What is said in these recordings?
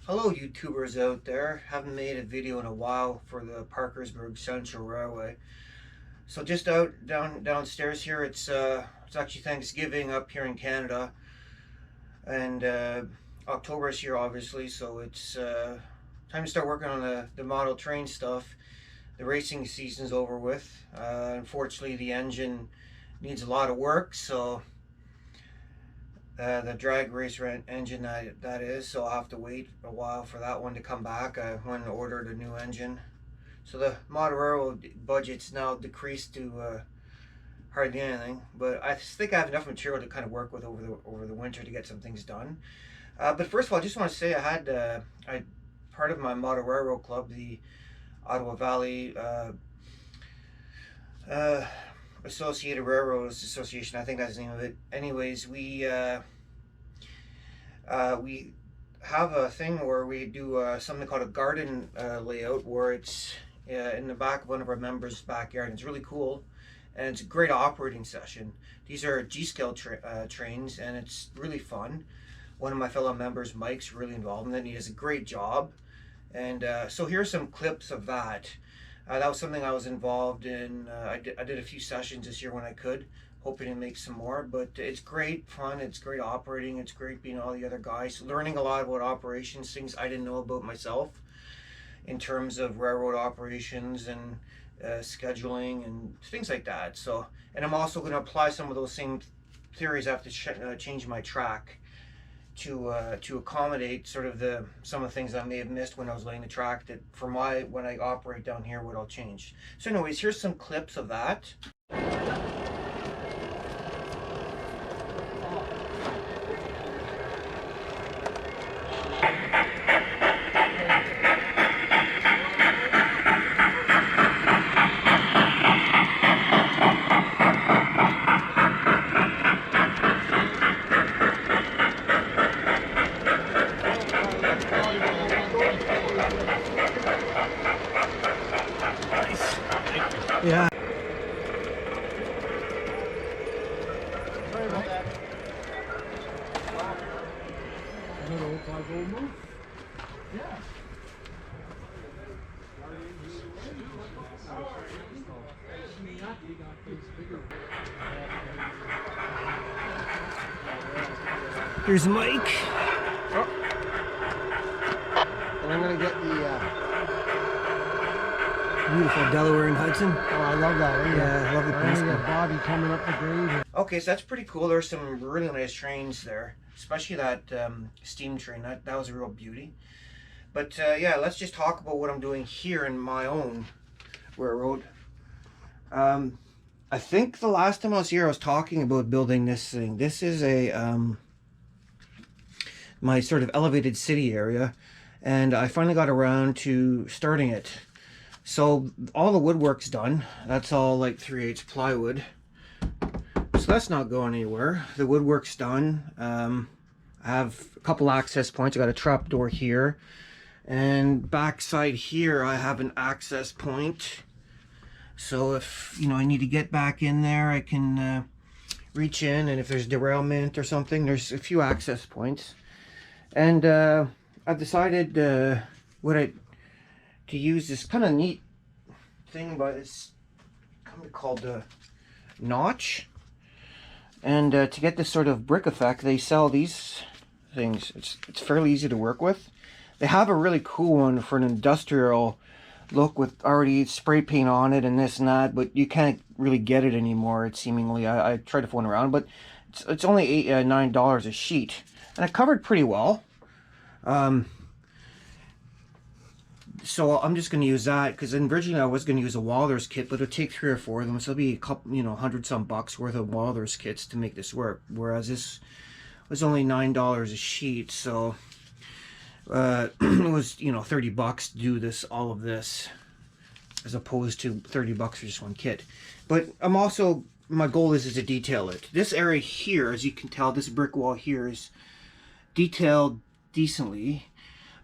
Hello YouTubers out there. Haven't made a video in a while for the Parkersburg Central Railway. So just downstairs here, it's actually Thanksgiving up here in Canada, and October is here obviously, so it's time to start working on the model train stuff. The racing season's over with. Unfortunately, the engine needs a lot of work, so the drag race engine that is, so I'll have to wait a while for that one to come back. I went and ordered a new engine, so the Model budget's now decreased to hardly anything, but I think I have enough material to kind of work with over the winter to get some things done. But first of all, I just want to say I part of my Model Railroad Club, the Ottawa Valley Associated Railroads Association, I think that's the name of it. Anyways, we have a thing where we do something called a garden layout, where it's in the back of one of our members' backyard. And it's really cool, and it's a great operating session. These are G-scale trains, and it's really fun. One of my fellow members, Mike's, really involved in it, and he does a great job. And so here's some clips of that. That was something I was involved in. I did a few sessions this year when I could, hoping to make some more. But it's great fun. It's great operating. It's great being all the other guys, learning a lot about operations, things I didn't know about myself in terms of railroad operations and scheduling and things like that. So, and I'm also going to apply some of those same theories. I have to change my track to accommodate sort of some of the things I may have missed when I was laying the track, that for when I operate down here, what I'll change. So anyways, here's some clips of that. Yeah. Sorry about that. Yeah. Here's Mike. Oh. And I'm gonna get the beautiful Delaware and Hudson. Oh, I love that. Yeah, I love the I got Bobby coming up the grade. Okay, so that's pretty cool. There's some really nice trains there, especially that steam train. That was a real beauty. But yeah, let's just talk about what I'm doing here in my own railroad. I think the last time I was here, I was talking about building this thing. This is my sort of elevated city area, and I finally got around to starting it. So all the woodwork's done. That's all like 3/8 plywood. So that's not going anywhere. The woodwork's done. I have a couple access points. I got a trap door here, and backside here I have an access point. So if I need to get back in there, I can reach in, and if there's derailment or something, there's a few access points. And I've decided to use this kind of neat thing by this company called Notch, and to get this sort of brick effect, they sell these things. It's fairly easy to work with. They have a really cool one for an industrial look with already spray paint on it and this and that, but you can't really get it anymore. It seemingly, I tried to phone around, but it's only $9 a sheet, and it covered pretty well. So I'm just going to use that, because originally I was going to use a Walther's kit, but it'll take 3 or 4 of them, so it'll be a couple, $100-some bucks worth of Walther's kits to make this work. Whereas this was only $9 a sheet, so it was 30 bucks to do all of this, as opposed to 30 bucks for just one kit. But my goal is to detail it. This area here, as you can tell, this brick wall here is detailed decently,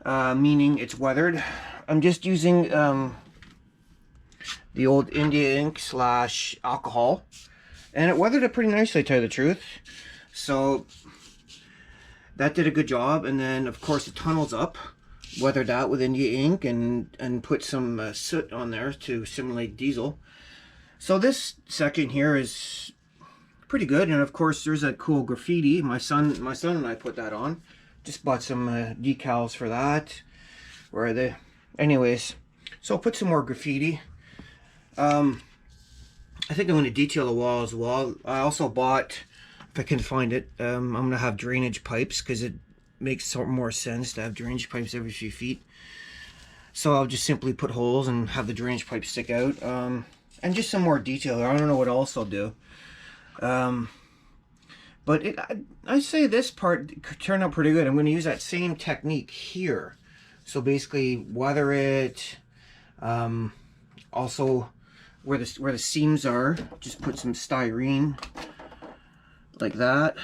meaning it's weathered. I'm just using the old India ink / alcohol, and it weathered it pretty nicely, to tell you the truth. So that did a good job. And then of course the tunnel's up, weather that with India ink and put some soot on there to simulate diesel. So this section here is pretty good, and of course there's that cool graffiti. My son and I put that on. Just bought some decals for that. Where are they? Anyways, so I'll put some more graffiti. I think I'm going to detail the wall as well. I also bought, if I can find it, I'm going to have drainage pipes because it makes more sense to have drainage pipes every few feet. So I'll just simply put holes and have the drainage pipe stick out. And just some more detail. I don't know what else I'll do. But I say this part turned out pretty good. I'm going to use that same technique here. So basically weather it. Also where the seams are, just put some styrene like that.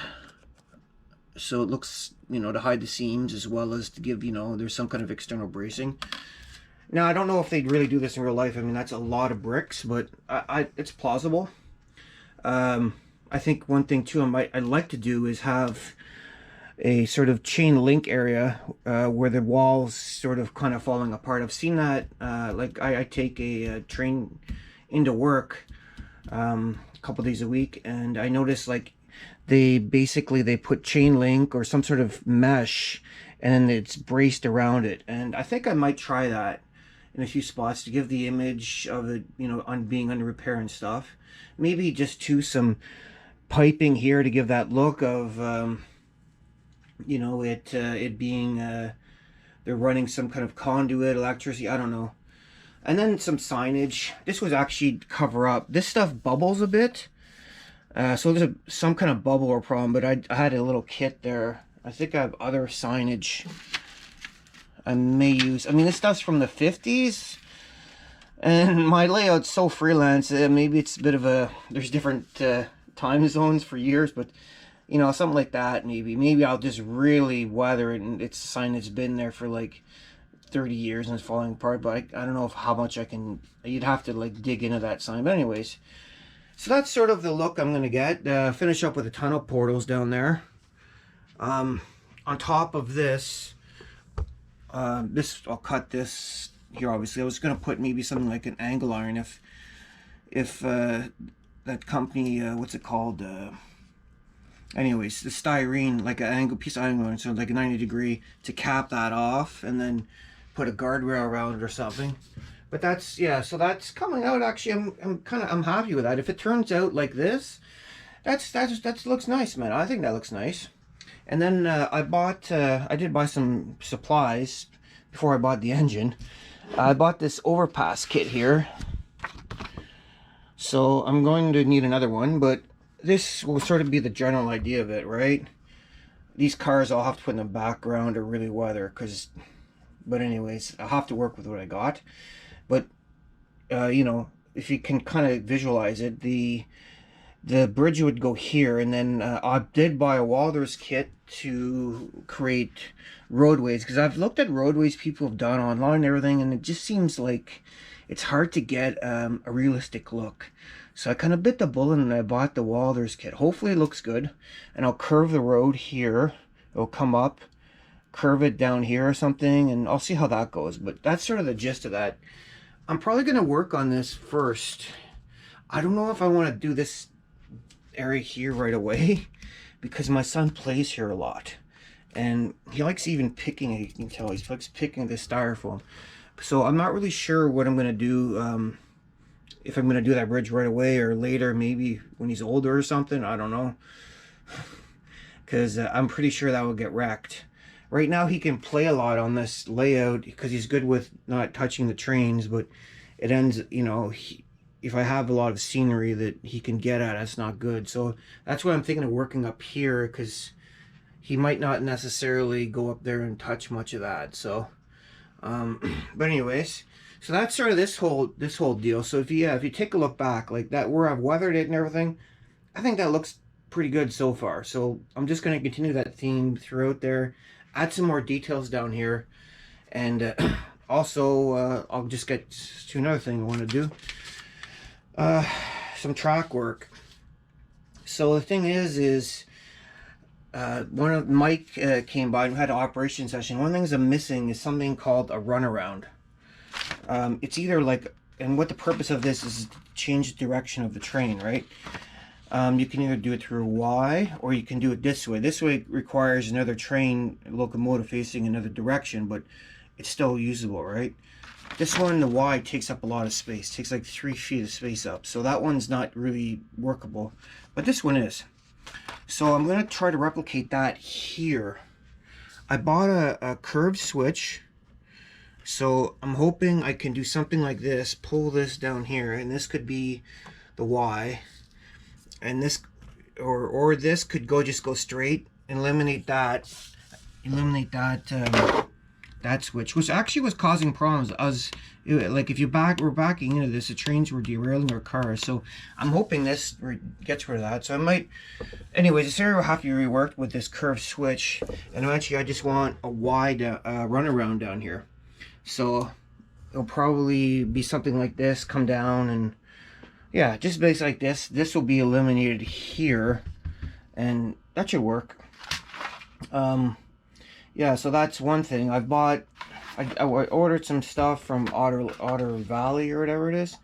So it looks, you know, to hide the seams as well as to give, you know, there's some kind of external bracing. Now I don't know if they'd really do this in real life. I mean, that's a lot of bricks, but it's plausible. I think one thing too I'd like to do is have a sort of chain link area where the walls sort of kind of falling apart. I've seen that, like I take a train into work a couple days a week, and I noticed like they put chain link or some sort of mesh and it's braced around it, and I think I might try that in a few spots to give the image of it, you know, on being under repair and stuff. Maybe just some piping here to give that look of you know, it being they're running some kind of conduit, electricity, I don't know. And then some signage. This was actually cover up. This stuff bubbles a bit, so there's some kind of bubble or problem, but I had a little kit there. I think I have other signage I may use. I mean, this stuff's from the 50s, and my layout's so freelance. Maybe it's a bit of a, there's different time zones for years, but you know, something like that. Maybe I'll just really weather it, and it's a sign that's been there for like 30 years and it's falling apart. But I don't know how much I can. You'd have to like dig into that sign. But anyways, so that's sort of the look I'm gonna get. Finish up with the tunnel portals down there. On top of this, I'll cut this here. Obviously, I was gonna put maybe something like an angle iron if that company, what's it called? Anyways, the styrene, like an piece of angle iron, so like a 90-degree to cap that off, and then put a guardrail around it or something. But that's, yeah, so that's coming out. Actually, I'm happy with that. If it turns out like this, that looks nice, man. I think that looks nice. And then I did buy some supplies before I bought the engine. I bought this overpass kit here, so I'm going to need another one, but this will sort of be the general idea of it, right? These cars I'll have to put in the background or really weather, but anyways, I'll have to work with what I got. But you know, if you can kind of visualize it, the bridge would go here, and then I did buy a welder's kit to create roadways, because I've looked at roadways people have done online and everything, and it just seems like it's hard to get a realistic look. So I kind of bit the bullet and I bought the welder's kit. Hopefully it looks good, and I'll curve the road here. It'll come up, curve it down here or something, and I'll see how that goes. But that's sort of the gist of that. I'm probably going to work on this first. I don't know if I want to do this area here right away, because my son plays here a lot, and he likes even picking it. You can tell he likes picking the styrofoam. So I'm not really sure what I'm going to do, if I'm going to do that bridge right away or later, maybe when he's older or something. I don't know, because I'm pretty sure that will get wrecked. Right now he can play a lot on this layout because he's good with not touching the trains, but it ends, you know, if I have a lot of scenery that he can get at, that's not good. So that's why I'm thinking of working up here, because he might not necessarily go up there and touch much of that. So but anyways, so that's sort of this whole deal. So if you take a look back like that, where I've weathered it and everything, I think that looks pretty good so far. So I'm just going to continue that theme throughout there, add some more details down here, and also I'll just get to another thing I want to do, some track work. So the thing is one of Mike came by and we had an operation session. One of the things I'm missing is something called a runaround. It's either like, and what the purpose of this is to change the direction of the train, right? You can either do it through Y or you can do it this way. This way requires another train locomotive facing another direction, but it's still usable, right? This one, the Y, takes up a lot of space. Takes like 3 feet of space up. So that one's not really workable. But this one is. So I'm going to try to replicate that here. I bought a curved switch. So I'm hoping I can do something like this. Pull this down here. And this could be the Y. And this, or this could just go straight. Eliminate that. That switch, which actually was causing problems. Like if we're backing into this, the trains were derailing our cars. So I'm hoping this gets rid of that. So I might, anyways, this area will have to be reworked with this curved switch. And eventually I just want a wide runaround down here. So it'll probably be something like this, come down, and yeah, just basically like this. This will be eliminated here, and that should work. Yeah, so that's one thing. I ordered some stuff from Otter Valley or whatever it is.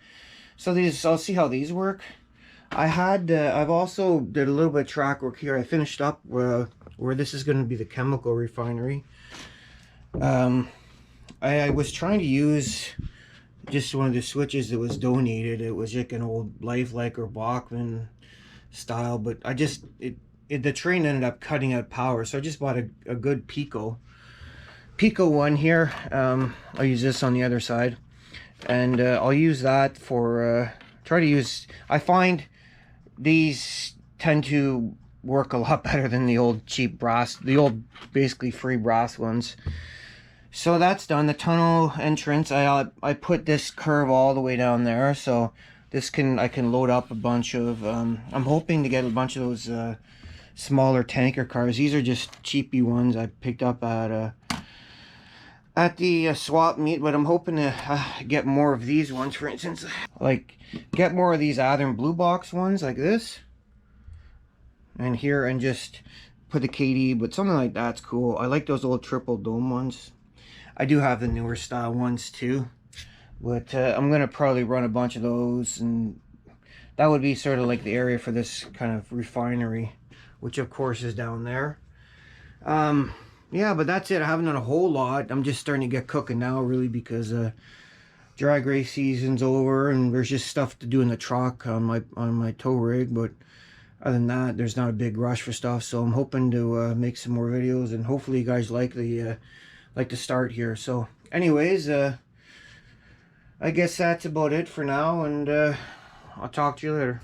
So I'll see how these work. I've also did a little bit of track work here. I finished up where this is going to be the chemical refinery. I was trying to use just one of the switches that was donated. It was like an old Lifelike or Bachmann style, but the train ended up cutting out power, so I just bought a good Pico one here. I'll use this on the other side, and I'll use that for I find these tend to work a lot better than the old cheap brass, the old basically free brass ones. So that's done. The tunnel entrance, I put this curve all the way down there, so I can load up a bunch of I'm hoping to get a bunch of those smaller tanker cars. These are just cheapy ones I picked up at the swap meet, but I'm hoping to get more of these ones. For instance, like get more of these Athearn blue box ones like this, and here, and just put the KD, but something like that's cool. I like those old triple dome ones. I do have the newer style ones too, but I'm gonna probably run a bunch of those, and that would be sort of like the area for this kind of refinery, which of course is down there. Yeah, but that's it. I haven't done a whole lot. I'm just starting to get cooking now, really, because drag race season's over and there's just stuff to do in the truck on my tow rig. But other than that, there's not a big rush for stuff. So I'm hoping to make some more videos, and hopefully you guys like the start here. So anyways, I guess that's about it for now, and I'll talk to you later.